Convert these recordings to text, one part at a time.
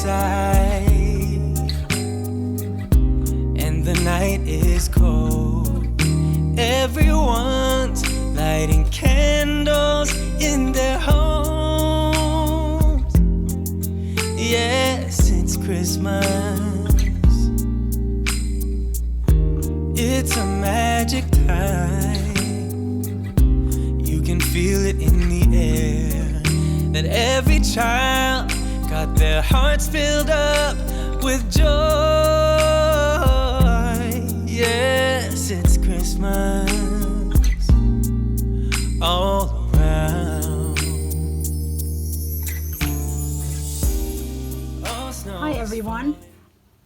outside and the night is cold. Everyone's lighting candles in their homes. Yes, it's Christmas. It's a magic time. You can feel it in the air, that every child got their hearts filled up with joy. Yes, it's Christmas all around. Hi everyone.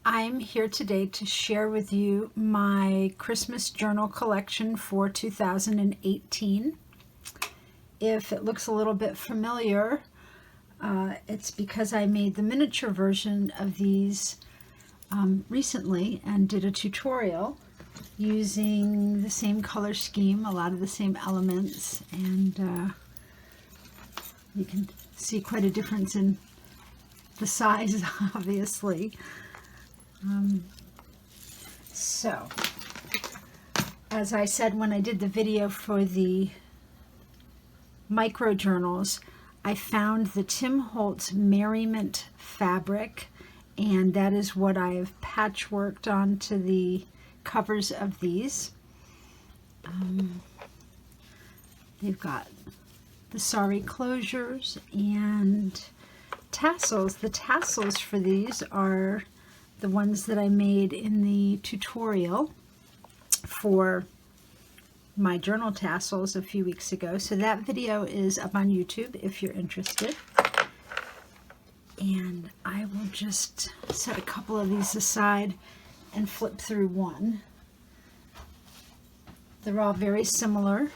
I'm here today to share with you my Christmas journal collection for 2018. If it looks a little bit familiar, it's because I made the miniature version of these recently and did a tutorial using the same color scheme, a lot of the same elements, and you can see quite a difference in the size, obviously. So, as I said when I did the video for the micro journals, I found the Tim Holtz Merriment fabric, and that is what I've patchworked onto the covers of these. They've got the sari closures and tassels. The tassels for these are the ones that I made in the tutorial for my journal tassels a few weeks ago. So that video is up on YouTube if you're interested. And I will just set a couple of these aside and flip through one. They're all very similar.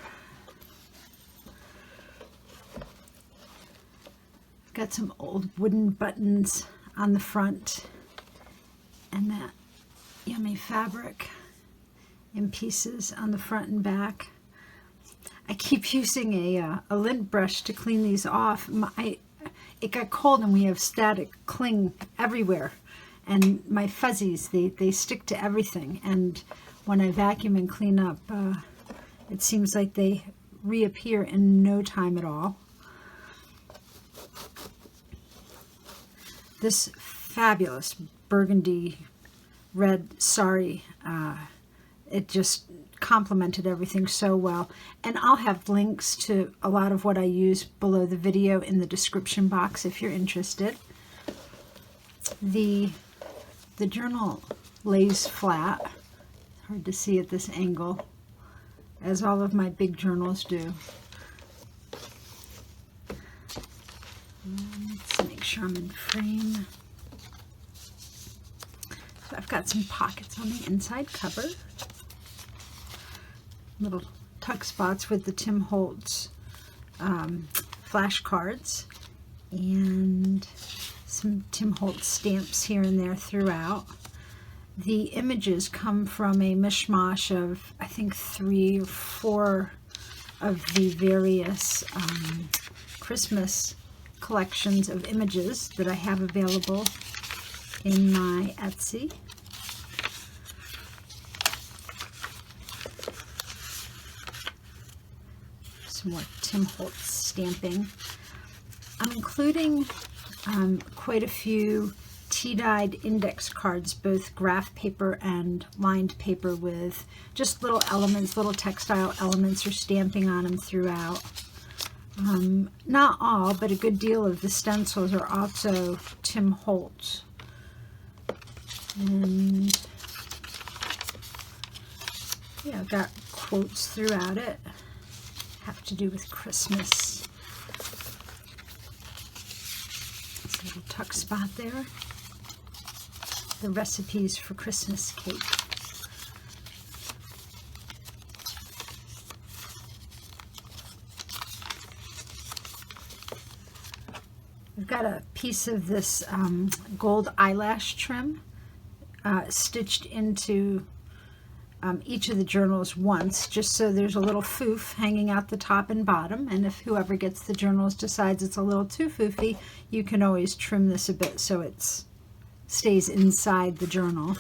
Got some old wooden buttons on the front and that yummy fabric in pieces on the front and back. I keep using a lint brush to clean these off. It got cold and we have static cling everywhere, and my fuzzies, they stick to everything, and when I vacuum and clean up, it seems like they reappear in no time at all. This fabulous burgundy red sari, it just complemented everything so well, and I'll have links to a lot of what I use below the video in the description box if you're interested. The journal lays flat, hard to see at this angle, as all of my big journals do. Let's make sure I'm in frame. So I've got some pockets on the inside cover, little tuck spots with the Tim Holtz flashcards, and some Tim Holtz stamps here and there throughout. The images come from a mishmash of, I think, 3 or 4 of the various Christmas collections of images that I have available in my Etsy. Some more Tim Holtz stamping. I'm including quite a few tea-dyed index cards, both graph paper and lined paper, with just little elements, little textile elements or stamping on them throughout. Not all, but a good deal of the stencils are also Tim Holtz. And yeah, I've got quotes throughout it. Have to do with Christmas. There's a little tuck spot there. The recipes for Christmas cake. I've got a piece of this gold eyelash trim stitched into each of the journals once, just so there's a little foof hanging out the top and bottom, and if whoever gets the journals decides it's a little too foofy, you can always trim this a bit so it's stays inside the journal,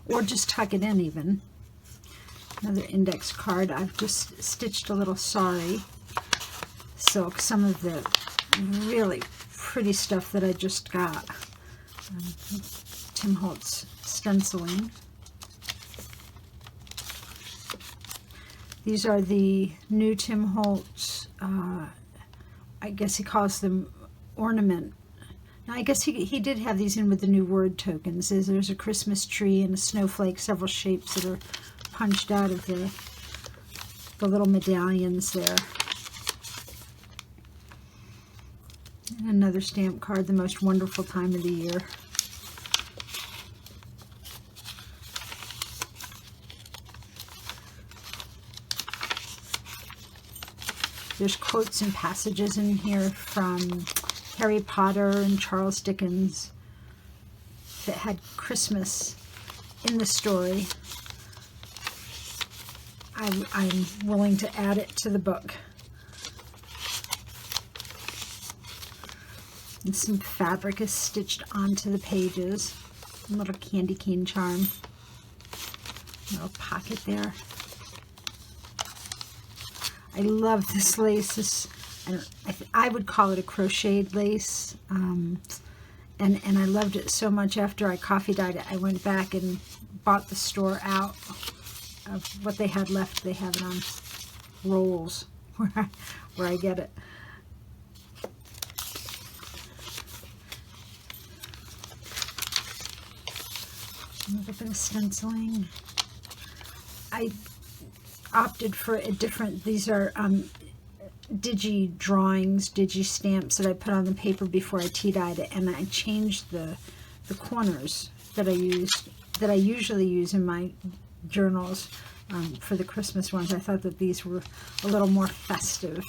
or just tuck it in even. Another index card. I've just stitched a little sari silk, some of the really pretty stuff that I just got. Tim Holtz stenciling. These are the new Tim Holtz, I guess he calls them ornament. Now, I guess he did have these in with the new word tokens. There's a Christmas tree and a snowflake, several shapes that are punched out of the little medallions there. And another stamp card, the most wonderful time of the year. There's quotes and passages in here from Harry Potter and Charles Dickens that had Christmas in the story. I'm willing to add it to the book. And some fabric is stitched onto the pages. A little candy cane charm. A little pocket there. I love this lace. I would call it a crocheted lace. And I loved it so much after I coffee dyed it. I went back and bought the store out of what they had left. They have it on rolls where I get it. A little bit of stenciling. I opted for a different, these are digi drawings, digi stamps that I put on the paper before I tea dyed it, and I changed the corners that I usually use in my journals for the Christmas ones. I thought that these were a little more festive.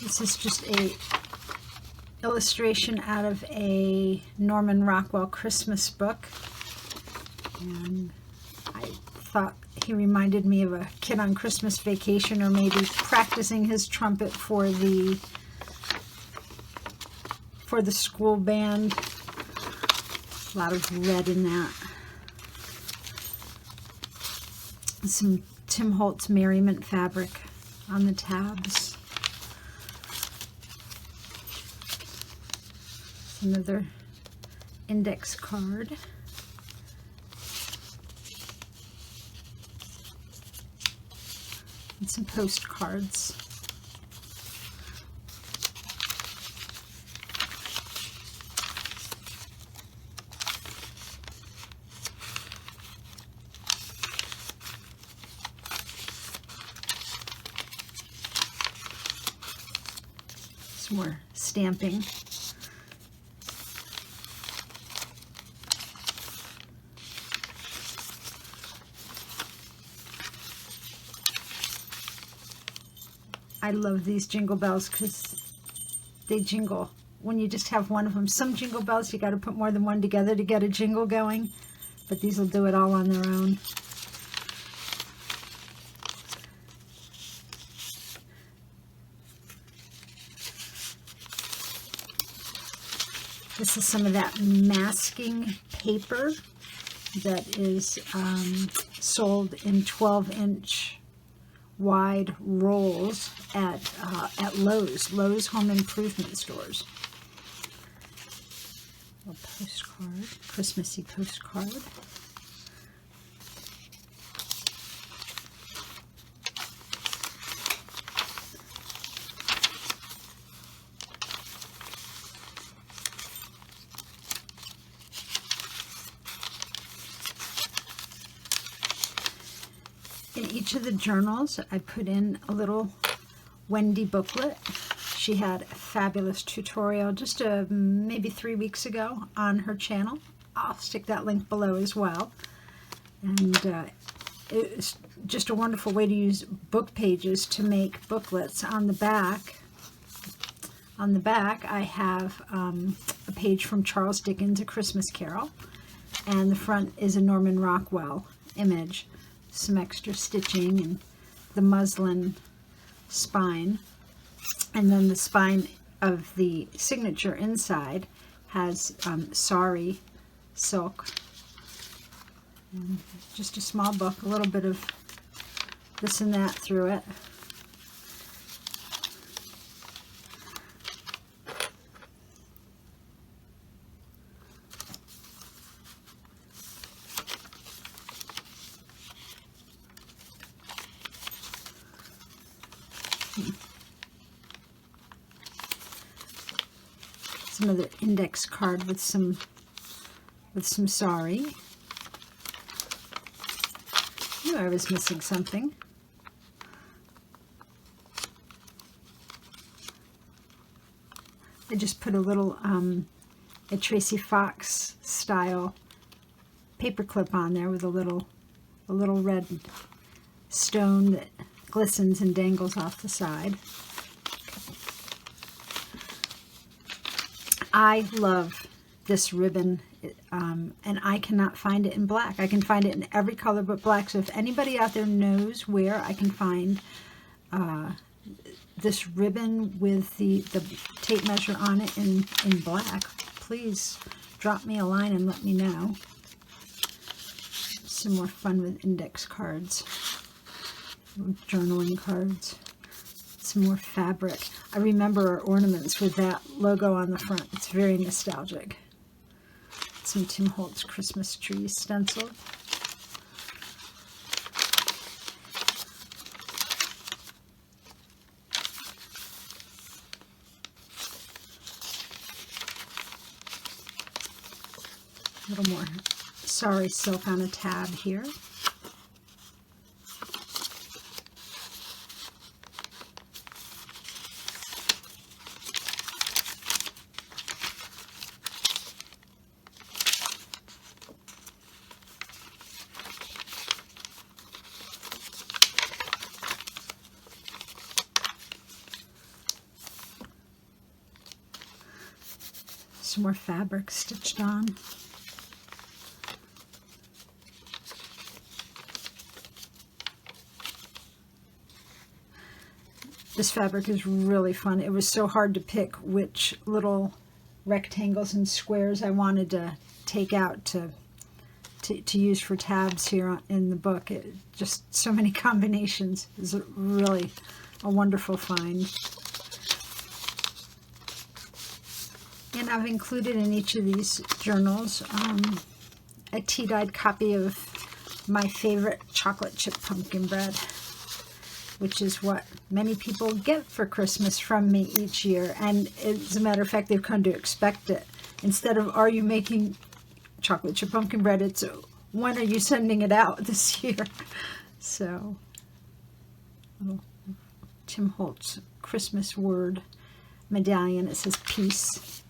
This is just a illustration out of a Norman Rockwell Christmas book, and I thought he reminded me of a kid on Christmas vacation, or maybe practicing his trumpet for the school band. A lot of red in that. Some Tim Holtz Merriment fabric on the tabs. Another index card. And some postcards. Some more stamping. I love these jingle bells because they jingle when you just have one of them. Some jingle bells you got to put more than one together to get a jingle going, but these will do it all on their own. This is some of that masking paper that is sold in 12-inch wide rolls at Lowe's home improvement stores. A postcard, Christmassy postcard. In each of the journals, I put in a little Wendy booklet. She had a fabulous tutorial just maybe 3 weeks ago on her channel. I'll stick that link below as well. And it's just a wonderful way to use book pages to make booklets. On the back, I have a page from Charles Dickens, A Christmas Carol. and the front is a Norman Rockwell image, some extra stitching, and the muslin spine. And then the spine of the signature inside has sari silk. And just a small book, a little bit of this and that through it. Some other index card with some sari. Knew I was missing something. I just put a little a Tracy Fox style paper clip on there with a little red stone that glistens and dangles off the side. I love this ribbon, and I cannot find it in black. I can find it in every color but black. So if anybody out there knows where I can find this ribbon with the tape measure on it in black, please drop me a line and let me know. Some more fun with index cards, journaling cards. Some more fabric. I remember our ornaments with that logo on the front. It's very nostalgic. Some Tim Holtz Christmas tree stencil. A little more sari silk on a tab here. Some more fabric stitched on. This fabric is really fun. It was so hard to pick which little rectangles and squares I wanted to take out to use for tabs here in the book. It just so many combinations. It's really a wonderful find. And I've included in each of these journals a tea-dyed copy of my favorite chocolate chip pumpkin bread, which is what many people get for Christmas from me each year. And as a matter of fact, they've come to expect it. Instead of, are you making chocolate chip pumpkin bread, it's, when are you sending it out this year? So, little Tim Holtz Christmas word medallion. It says peace.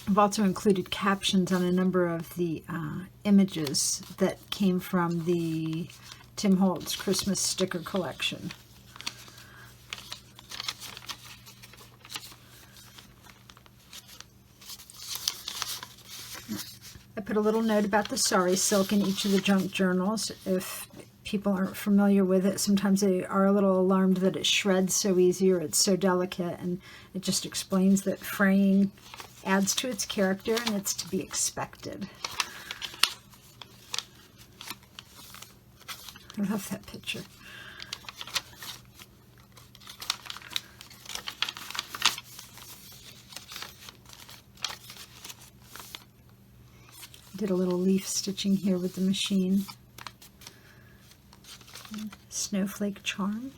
I've also included captions on a number of the images that came from the Tim Holtz Christmas sticker collection. I put a little note about the sari silk in each of the junk journals. If people aren't familiar with it, sometimes they are a little alarmed that it shreds so easy or it's so delicate, and it just explains that fraying adds to its character and it's to be expected. I love that picture. Did a little leaf stitching here with the machine. Snowflake charm.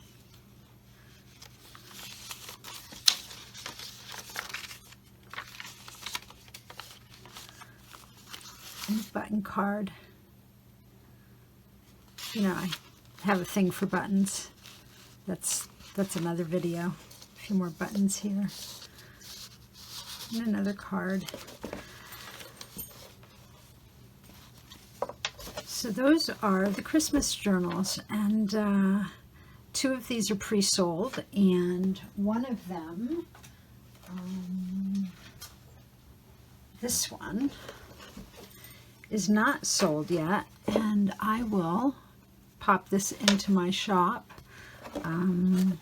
And button card. You know, I have a thing for buttons. That's another video. A few more buttons here. And another card. So those are the Christmas journals, and 2 of these are pre-sold, and one of them this one is not sold yet, and I will pop this into my shop and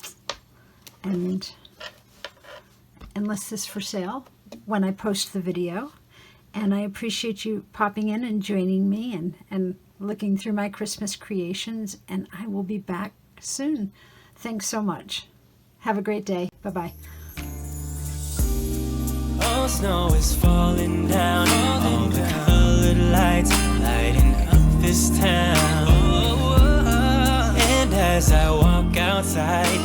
list this for sale when I post the video. And I appreciate you popping in and joining me and looking through my Christmas creations, and I will be back soon. Thanks so much. Have a great day. Bye-bye. Oh, snow is falling down, all the colored lights lighting up this town. And as I walk outside,